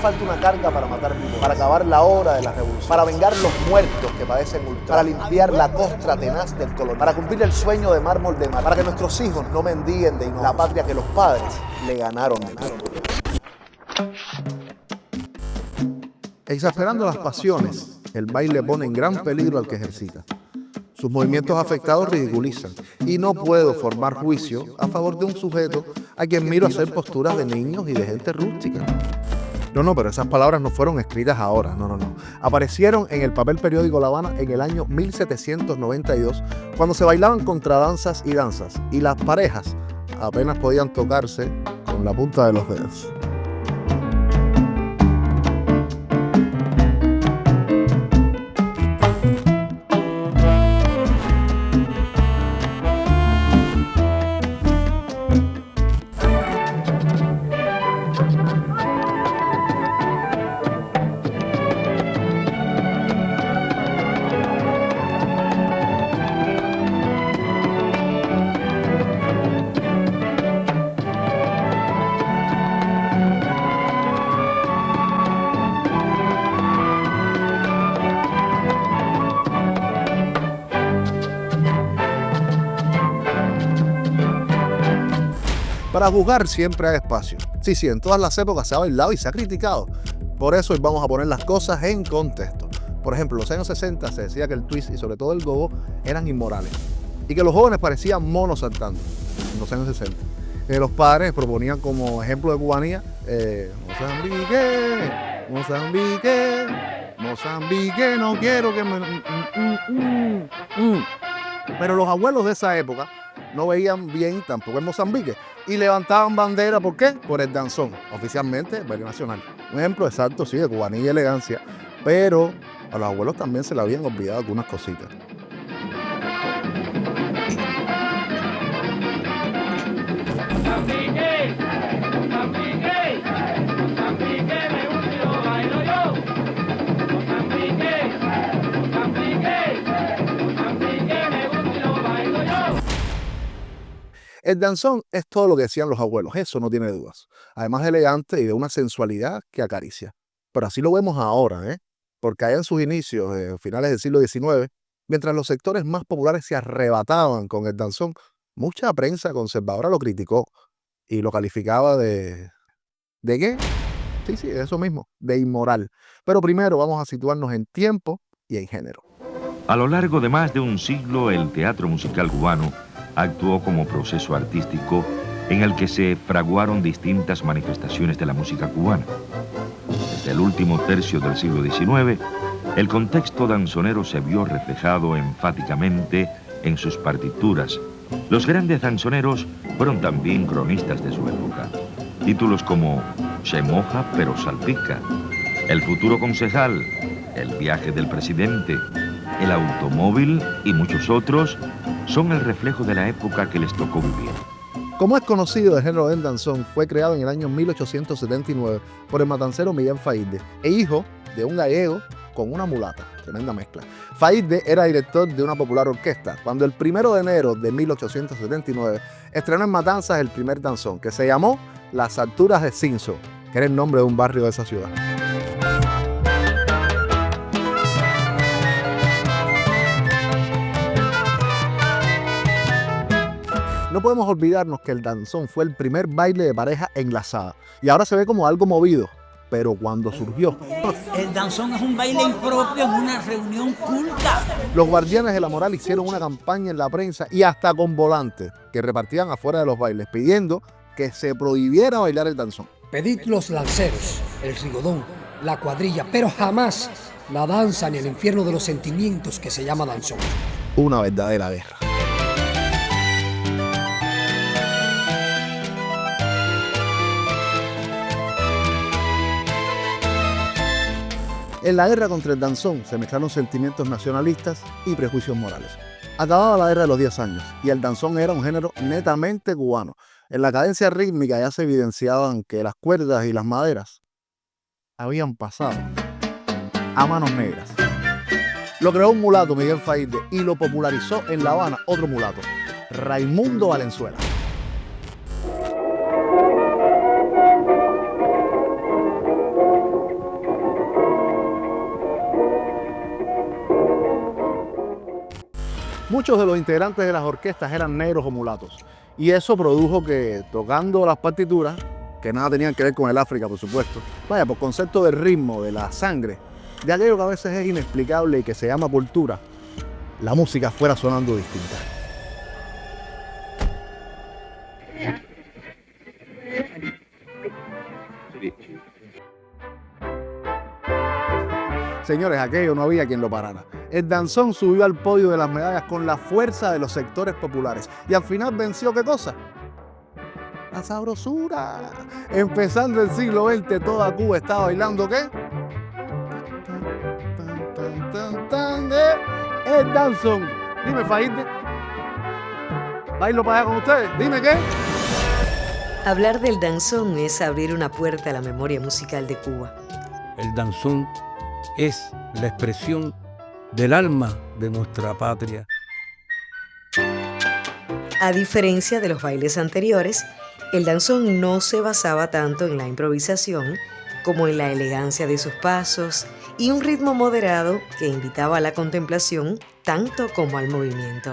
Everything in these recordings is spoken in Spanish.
falta una carga para matar vivos, para acabar la hora de la revolución, para vengar los muertos que padecen ultraje, para limpiar la costra tenaz del colonialismo, para cumplir el sueño de mármol de mar, para que nuestros hijos no mendiguen de la patria que los padres le ganaron de mar. Exasperando las pasiones, el baile pone en gran peligro al que ejercita. Sus movimientos afectados ridiculizan y no puedo formar juicio a favor de un sujeto a quien miro hacer posturas de niños y de gente rústica. No, pero esas palabras no fueron escritas ahora, no. Aparecieron en el papel periódico La Habana en el año 1792, cuando se bailaban contradanzas y danzas, y las parejas apenas podían tocarse con la punta de los dedos. Para juzgar siempre hay espacio. Sí, en todas las épocas se ha bailado y se ha criticado. Por eso hoy vamos a poner las cosas en contexto. Por ejemplo, en los años 60 se decía que el twist y sobre todo el gogo eran inmorales y que los jóvenes parecían monos saltando en los años 60. Los padres proponían como ejemplo de cubanía Mozambique, Mozambique, Mozambique, no quiero que me... Pero los abuelos de esa época no veían bien tampoco en Mozambique y levantaban bandera, ¿por qué? Por el danzón, oficialmente baile nacional. Un ejemplo exacto, sí, de cubanía y elegancia, pero a los abuelos también se le habían olvidado algunas cositas. Mozambique, Mozambique, Mozambique, me gusta y lo bailo yo. Mozambique, Mozambique, Mozambique, me gusta y lo bailo yo. El danzón es todo lo que decían los abuelos, eso no tiene dudas. Además elegante y de una sensualidad que acaricia. Pero así lo vemos ahora, porque allá en sus inicios, finales del siglo XIX, mientras los sectores más populares se arrebataban con el danzón, mucha prensa conservadora lo criticó y lo calificaba de... ¿De qué? Sí, de eso mismo, de inmoral. Pero primero vamos a situarnos en tiempo y en género. A lo largo de más de un siglo, el teatro musical cubano actuó como proceso artístico en el que se fraguaron distintas manifestaciones de la música cubana. Desde el último tercio del siglo XIX, el contexto danzonero se vio reflejado enfáticamente en sus partituras. Los grandes danzoneros fueron también cronistas de su época. Títulos como Se moja pero salpica, El futuro concejal, El viaje del presidente, El automóvil y muchos otros son el reflejo de la época que les tocó vivir. Como es conocido, el género del danzón fue creado en el año 1879 por el matancero Miguel Faíde, e hijo de un gallego con una mulata. Tremenda mezcla. Faíde era director de una popular orquesta cuando el 1 de enero de 1879 estrenó en Matanzas el primer danzón, que se llamó Las Alturas de Cinso, que era el nombre de un barrio de esa ciudad. No podemos olvidarnos que el danzón fue el primer baile de pareja enlazada y ahora se ve como algo movido, pero cuando surgió, el danzón es un baile impropio en una reunión culta. Los guardianes de la moral hicieron una campaña en la prensa y hasta con volantes que repartían afuera de los bailes pidiendo que se prohibiera bailar el danzón. Pedid los lanceros, el rigodón, la cuadrilla, pero jamás la danza ni el infierno de los sentimientos que se llama danzón. Una verdadera guerra. En la guerra contra el danzón se mezclaron sentimientos nacionalistas y prejuicios morales. Acababa la guerra de los 10 años y el danzón era un género netamente cubano. En la cadencia rítmica ya se evidenciaban que las cuerdas y las maderas habían pasado a manos negras. Lo creó un mulato, Miguel Faíde, y lo popularizó en La Habana otro mulato, Raimundo Valenzuela. Muchos de los integrantes de las orquestas eran negros o mulatos. Y eso produjo que, tocando las partituras, que nada tenían que ver con el África, por supuesto, vaya, por concepto del ritmo, de la sangre, de aquello que a veces es inexplicable y que se llama cultura, la música fuera sonando distinta. Señores, aquello no había quien lo parara. El danzón subió al podio de las medallas con la fuerza de los sectores populares. Y al final venció, ¿qué cosa? La sabrosura. Empezando el siglo XX, toda Cuba estaba bailando, ¿qué? El danzón. Dime, Faíde. ¿Bailo para allá con ustedes? Dime, ¿qué? Hablar del danzón es abrir una puerta a la memoria musical de Cuba. El danzón es la expresión del alma de nuestra patria. A diferencia de los bailes anteriores, el danzón no se basaba tanto en la improvisación como en la elegancia de sus pasos y un ritmo moderado que invitaba a la contemplación tanto como al movimiento.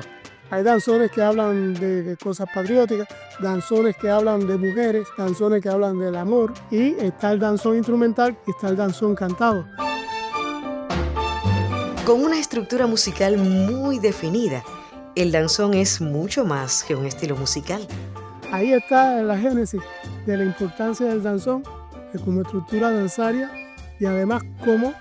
Hay danzones que hablan de cosas patrióticas, danzones que hablan de mujeres, danzones que hablan del amor, y está el danzón instrumental y está el danzón cantado. Con una estructura musical muy definida, el danzón es mucho más que un estilo musical. Ahí está la génesis de la importancia del danzón como estructura danzaria y además como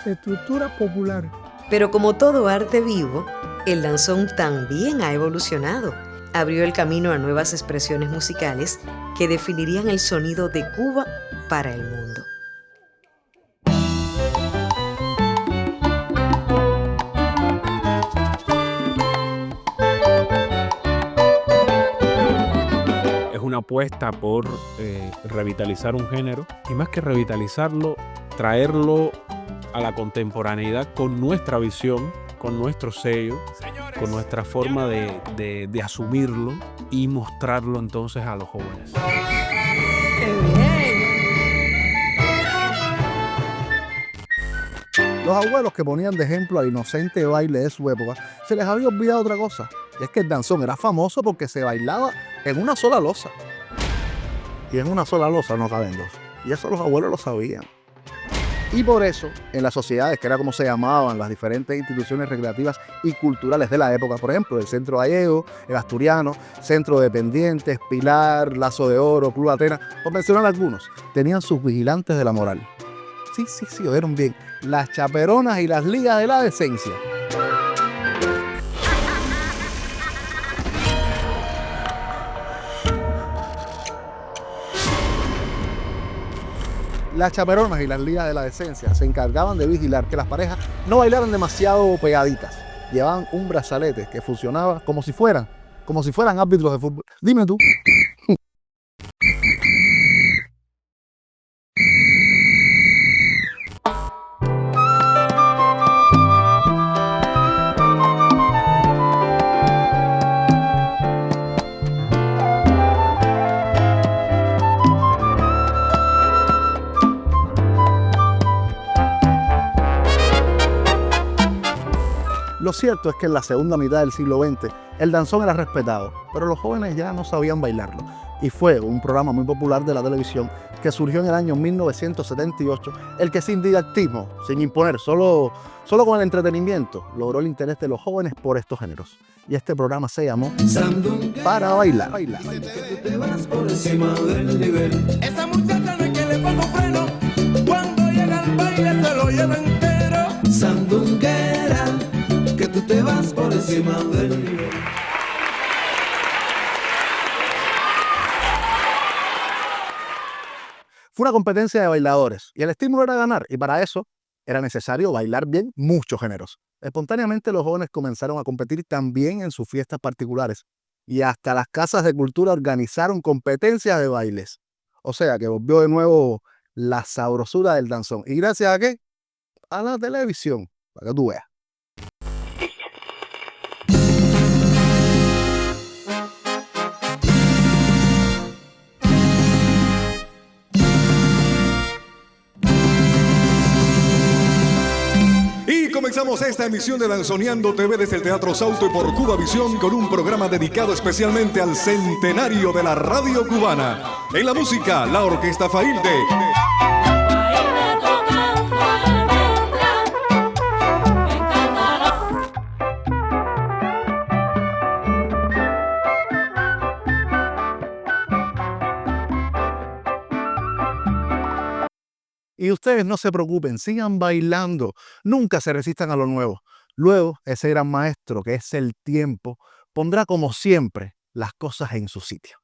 estructura popular. Pero como todo arte vivo, el danzón también ha evolucionado. Abrió el camino a nuevas expresiones musicales que definirían el sonido de Cuba para el mundo. Es una apuesta por revitalizar un género y más que revitalizarlo, traerlo a la contemporaneidad con nuestra visión, con nuestro sello, con nuestra forma de asumirlo y mostrarlo entonces a los jóvenes. Los abuelos que ponían de ejemplo al inocente baile de su época, se les había olvidado otra cosa. Y es que el danzón era famoso porque se bailaba en una sola losa. Y en una sola losa no caben dos. Y eso los abuelos lo sabían. Y por eso, en las sociedades, que era como se llamaban las diferentes instituciones recreativas y culturales de la época, por ejemplo, el Centro Gallego, el Asturiano, Centro Dependientes, Pilar, Lazo de Oro, Club Atenas, por mencionar algunos, tenían sus vigilantes de la moral. Sí, oyeron bien, las chaperonas y las ligas de la decencia. Las chaperonas y las ligas de la decencia se encargaban de vigilar que las parejas no bailaran demasiado pegaditas. Llevaban un brazalete que funcionaba como si fueran árbitros de fútbol. Dime tú. Lo cierto es que en la segunda mitad del siglo XX el danzón era respetado, pero los jóvenes ya no sabían bailarlo. Y fue un programa muy popular de la televisión que surgió en el año 1978, el que sin didactismo, sin imponer, solo con el entretenimiento, logró el interés de los jóvenes por estos géneros. Y este programa se llamó Para Bailar. Te vas por encima del nivel. Esa muchacha no es que le pongo freno. Cuando llega al baile se lo lleva entero. Sandunguera, que tú te vas por encima del nivel. Fue una competencia de bailadores y el estímulo era ganar, y para eso era necesario bailar bien muchos géneros. Espontáneamente los jóvenes comenzaron a competir también en sus fiestas particulares y hasta las casas de cultura organizaron competencias de bailes. O sea que volvió de nuevo la sabrosura del danzón. ¿Y gracias a qué? A la televisión, para que tú veas. Y comenzamos esta emisión de Danzoneando TV desde el Teatro Sauto y por Cuba Visión con un programa dedicado especialmente al centenario de la radio cubana. En la música, la Orquesta Failde. Y ustedes no se preocupen, sigan bailando, nunca se resistan a lo nuevo. Luego, ese gran maestro que es el tiempo, pondrá como siempre las cosas en su sitio.